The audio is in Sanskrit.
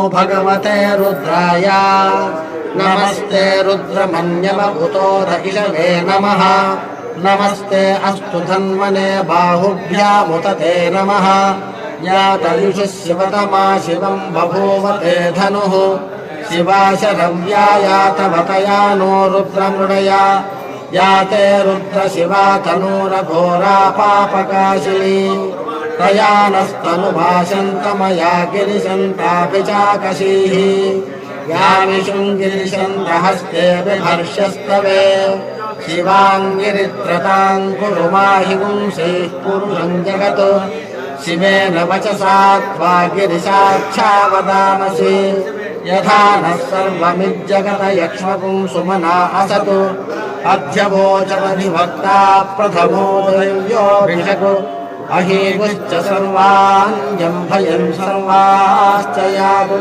भगवते रुद्राय नमस्ते रुद्रमन्यमभूतोऽध इषवे नमः नमस्ते अस्तु धन्वने बाहुभ्यामुत ते नमः या तयुषु शिवतमा शिवम् बभूवते धनुः शिवा शरव्या यातवतया नो रुद्रमृडया या ते रुद्रशिवा तनूरघोरा पापकाशिनी तया नस्तनुभाषन्तमया गिरिशन्ताभिचाकशीः या विशृङ्गिरिशन्तहस्ते बिभर्ष्यस्तवे शिवाङ्गिरित्रताम् कुरु माहि पुंसीः पुरुषम् जगत् शिवेन वचसा त्वा गिरिशाख्या वदामसि यथा नः सर्वमिज्जगत यक्ष्मपुंसुमना असतु अध्यवोचमधिभक्ता प्रथमो दैव्योऽभिषक् अहीगुश्च सर्वान् जम्भयन् सर्वाश्च यातु।